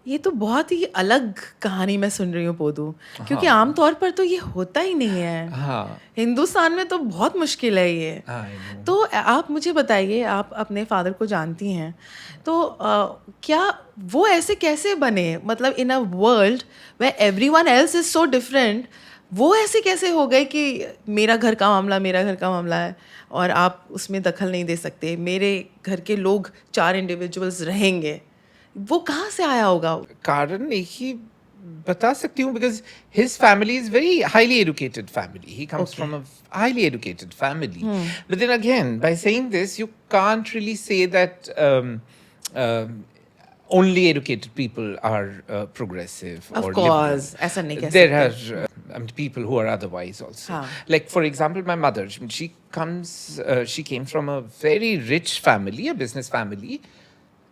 ये तो बहुत ही अलग कहानी मैं सुन रही हूँ पोदू, क्योंकि हाँ आमतौर पर तो ये होता ही नहीं है। हाँ हिंदुस्तान में तो बहुत मुश्किल है ये। I know. तो आप मुझे बताइए, आप अपने फादर को जानती हैं, तो क्या वो ऐसे कैसे बने? मतलब in a world where everyone else is so different, वो ऐसे कैसे हो गए कि मेरा घर का मामला मेरा घर का मामला है और आप उसमें दखल नहीं दे सकते, मेरे घर के लोग 4 इंडिविजुअल्स रहेंगे? वो कहाँ से आया होगा? कारण एक ही बता सकती हूँ, because his family is very highly educated family. He comes okay. from a highly educated family. But then again, by saying this, you can't really say that um, only educated people are progressive of or liberal. Course ऐसा नहीं कह There सकते। are I mean, people who are otherwise also. हाँ। Like, for example, my mother, she came from a very rich family, a business family,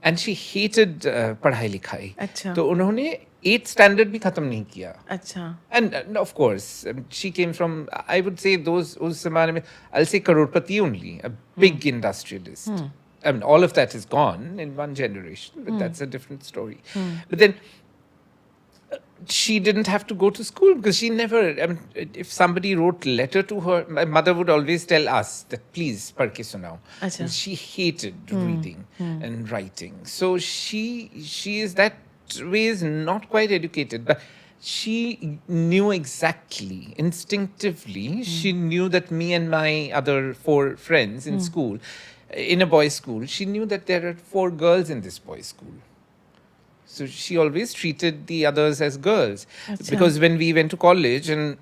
and she hated पढ़ाई लिखाई. अच्छा। तो उन्होंने 8th standard भी खत्म नहीं किया. अच्छा। And of course, she came from, I would say, those उस जमाने में, I'll say crorepati only, a big industrialist. I mean, all of that is gone in one generation, but that's a different story. But then she didn't have to go to school because she never, I mean, if somebody wrote letter to her, my mother would always tell us that please पढ़ के सुनाओ. अच्छा। And she hated reading and writing. So she is that way is not quite educated, but she knew exactly, instinctively, she knew that me and my other 4 friends in school, in a boys' school, she knew that there are 4 girls in this boys' school. So she always treated the others as girls. Achha. Because when we went to college and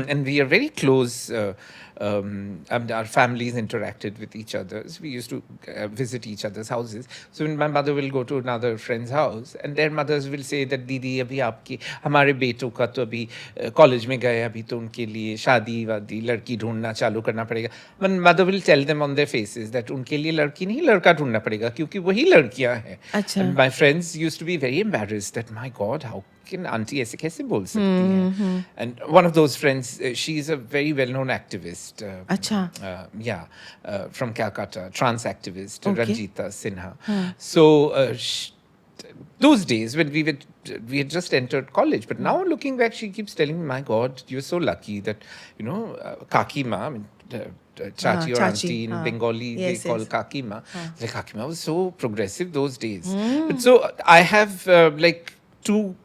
and we are very close, and our families interacted with each other. So we used to visit each other's houses. So when my mother will go to another friend's house, and their mothers will say that दीदी अभी आपके हमारे बेटों का तो अभी college में गए, अभी तो उनके लिए शादी वादी लड़की ढूंढना चालू करना पड़ेगा. When mother will tell them on their faces that उनके लिए लड़की नहीं लड़का ढूंढना पड़ेगा क्योंकि वही लड़कियां हैं. अच्छा। And my friends used to be very embarrassed that my God, how can auntie ऐसे कैसे बोल सकती हैं? And one of those friends, she is a very well-known activist. अच्छा। From Calcutta, trans activist, Okay. Ranjita Sinha. So those days when we had just entered college, but now looking back, she keeps telling me, "My God, you're so lucky that Kakima." I mean, Chachi or Chachi, auntie in Bengali yes, they call yes. Kakima. Like, Kakima was so progressive those days. But so I have like 2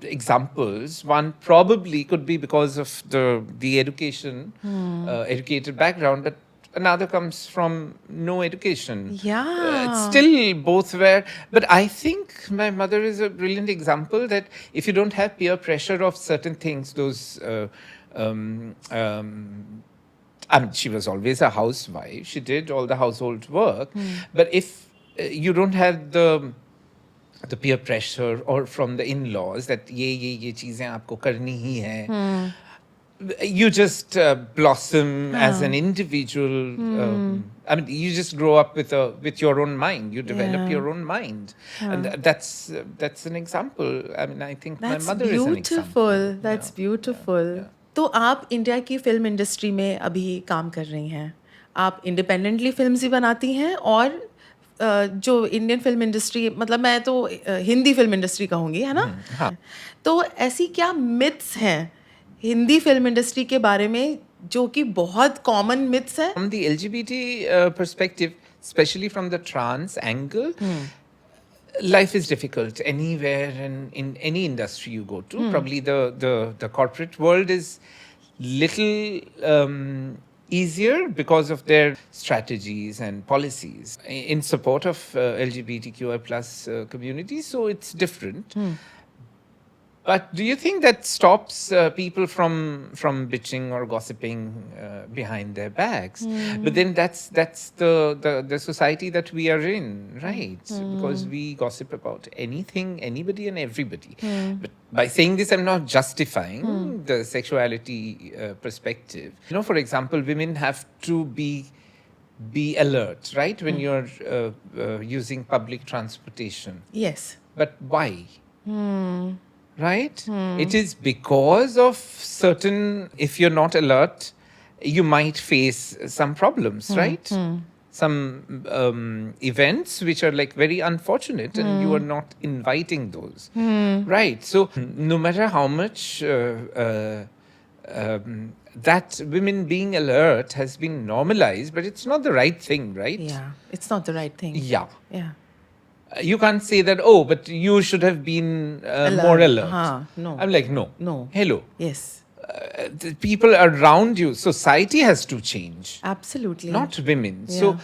examples. One probably could be because of the education, educated background, but another comes from no education. Yeah. Still both were, but I think my mother is a brilliant example that if you don't have peer pressure of certain things, those I mean, she was always a housewife. She did all the household work. But if you don't have the peer pressure or from the in-laws that ये चीजें आपको करनी ही है, you just blossom as an individual. I mean, you just grow up with your own mind. You develop your own mind, and that's an example. I mean, I think That's my mother is an example. beautiful. That's beautiful. तो आप India की film industry में अभी काम कर रही हैं. आप इंडिपेंडेंटली फिल्म्स ही बनाती हैं और जो इंडियन फिल्म इंडस्ट्री, मतलब मैं तो हिंदी फिल्म इंडस्ट्री कहूँगी, है ना? हाँ. तो ऐसी क्या मिथ्स हैं हिंदी फिल्म इंडस्ट्री के बारे में जो कि बहुत कॉमन मिथ्स हैं? From the LGBT perspective, especially from the trans angle, life is difficult anywhere in any industry you go to. Probably the corporate world is little easier because of their strategies and policies in support of LGBTQI plus communities. So it's different. But do you think that stops people from bitching or gossiping behind their backs? But then that's the society that we are in, right? Because we gossip about anything, anybody, and everybody. But by saying this, I'm not justifying the sexuality perspective. For example, women have to be alert, right? When you're using public transportation. Yes. But why? Right? It is because of certain, if you're not alert, you might face some problems, right? some events which are like very unfortunate, and you are not inviting those, right? So no matter how much that women being alert has been normalized, but it's not the right thing, right? Yeah, it's not the right thing. Yeah. Yeah. You can't say that, oh, but you should have been more alert. No. I'm like, no. No. Hello. Yes. The people around you, society has to change, Absolutely. not women. Yeah. So,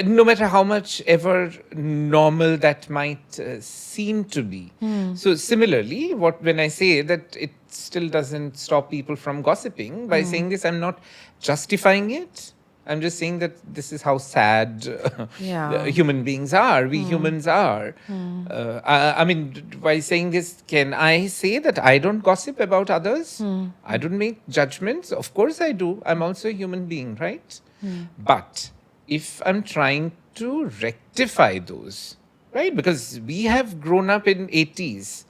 no matter how much ever normal that might seem to be. So, similarly, when I say that, it still doesn't stop people from gossiping. By saying this, I'm not justifying it. I'm just saying that this is how sad Yeah. human beings are. We humans are. I mean, by saying this, can I say that I don't gossip about others? I don't make judgments. Of course I do. I'm also a human being, right? But if I'm trying to rectify those, right? Because we have grown up in 80s,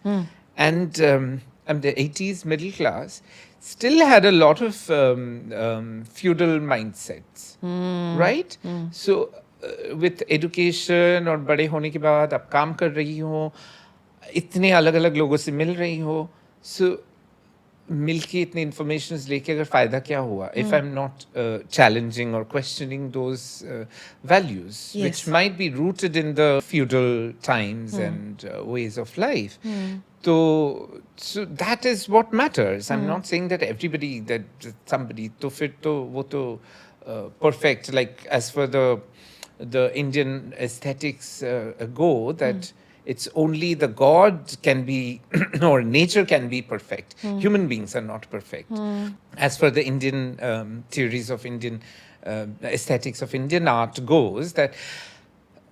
and I'm the 80s middle class, still had a lot of feudal mindsets, right? So with education और बड़े होने के बाद आप काम कर रही हो, इतने अलग अलग लोगों से मिल रही हो, so मिलके इतने informations लेके अगर फायदा क्या हुआ if I'm not challenging or questioning those values, Yes. which might be rooted in the feudal times and ways of life. So that is what matters. I'm not saying that somebody to fit to wo to perfect, like as for the Indian aesthetics go, that it's only the God can be or nature can be perfect. Human beings are not perfect. As for the Indian theories of Indian aesthetics of Indian art goes, that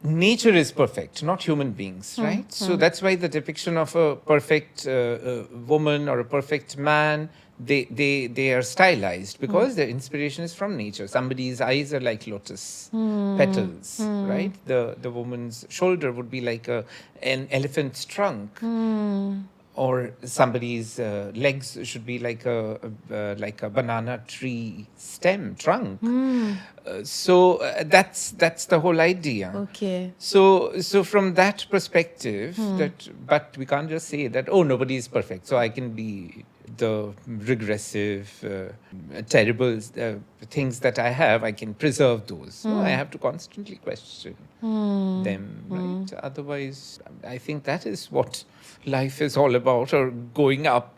nature is perfect, not human beings, right? So that's why the depiction of a perfect woman or a perfect man, they are stylized because their inspiration is from nature. Somebody's eyes are like lotus petals, right? The woman's shoulder would be like an elephant's trunk. Or somebody's legs should be like a banana tree stem trunk. So that's the whole idea. Okay. So from that perspective, but we can't just say that, oh, nobody is perfect, so I can be the regressive, terrible things that I have, I can preserve those. No, I have to constantly question them, right? Otherwise, I think that is what life is all about, or growing up.